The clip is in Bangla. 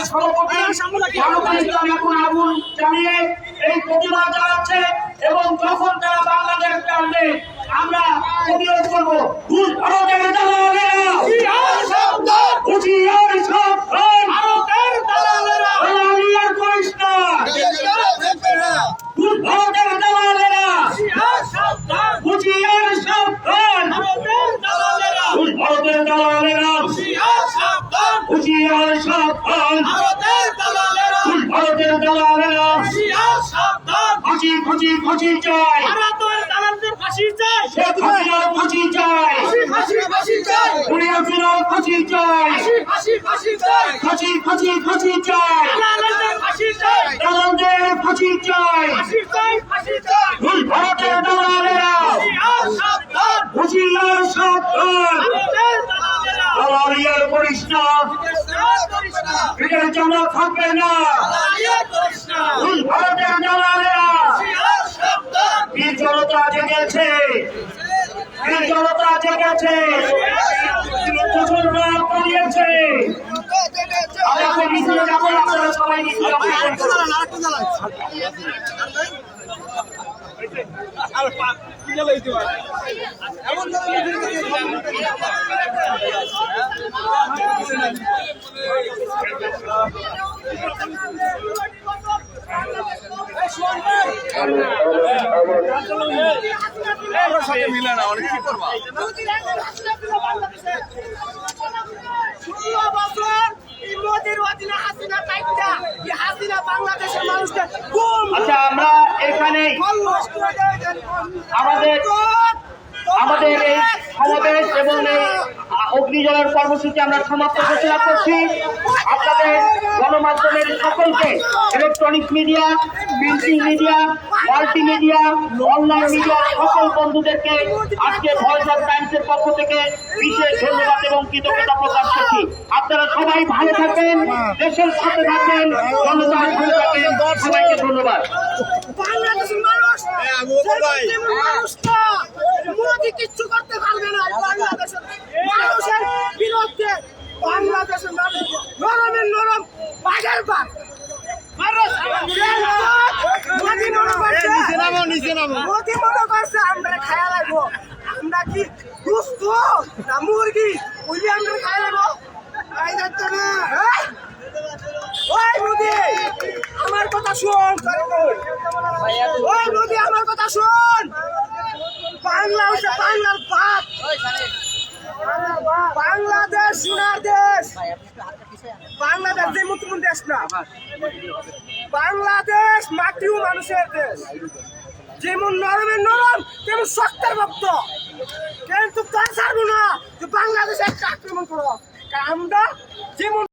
সভাপতি জামাতুল ইসলাম এখন আগুন জ্বালিয়ে এই প্রতিবাদ জানাচ্ছে এবং যখন তারা বাংলাদেশ আসবে আমরা প্রতিরোধ করবো। ভারতের দালালেরা হুঁশিয়ার সাবধান, ভারতের দালালেরা দালালিয়ার করিস না, ভারতের দালালেরা হুঁশিয়ার সাবধান, ভারতের দালালেরা হুঁশিয়ার সাবধান, ভারতের দালালেরা ফাঁসি ফাঁসি ফাঁসি চাই, শেখ হাসিনার ফাঁসি চাই, খুনি হাসিনার ফাঁসি চাই, ফাঁসি ফাঁসি ফাঁসি চাই, দালালদের ফাঁসি চাই, ভারতের দালালেরা হুঁশিয়ার সাবধান, দালালিয়ার করিস না, পিঠের চামড়া থাকবে না, ভারতের দালালেরা বীর জনতা জেগেছে, বীর জনতা জেগেছে, মুসলমান পালিয়েছে। আমরা এখন মিছিলে যাবো, আপনারা সবাই মিছিলে মিলে না অনেক কি করবা আচ্ছা, আমরা এখানে আমাদের এই সমাবেশ এবং এই অগ্নিজলের কর্মসূচি আমরা সমাপ্ত ঘোষণা করছি। আপনাদের গণমাধ্যমের সকলকে, electronic media, printing media, multimedia, online মিডিয়ার সকল বন্ধুদেরকে আজকে ভয়েস অফ টাইমসের পক্ষ থেকে বিশেষ ধন্যবাদ এবং কৃতজ্ঞতা প্রকাশ করছি। আপনারা সবাই ভালো থাকবেন, দেশের সাথে থাকবেন, জনতার ভালো থাকবেন। সবাইকে ধন্যবাদ। বাংলাদেশের মানুষ মোদি কিচ্ছু করতে পারবে না। বাংলাদেশের মানুষের বিরুদ্ধে বাংলাদেশের মানুষ নরমের নরম বাঘের বাঘ। মোদি মনে করছে আমরা খায়া লাগবো, আমরা কি দুস্থ না মুরগি ওই আমরা খায়া লাগবো। ওই মোদি আমার কথা শোন, ওই মোদি আমার কথা শোন। বাংলা হচ্ছে বাংলার বাপ, বাংলাদেশ সোনার দেশ। বাংলাদেশ যেমন তেমন দেশ না, বাংলাদেশ মাটি ও মানুষের দেশ। যেমন নরমের নরম তেমন শক্তের ভক্ত। কিন্তু তার ছাড়বো না যে বাংলাদেশে একটা আক্রমণ করো। আমরা যেমন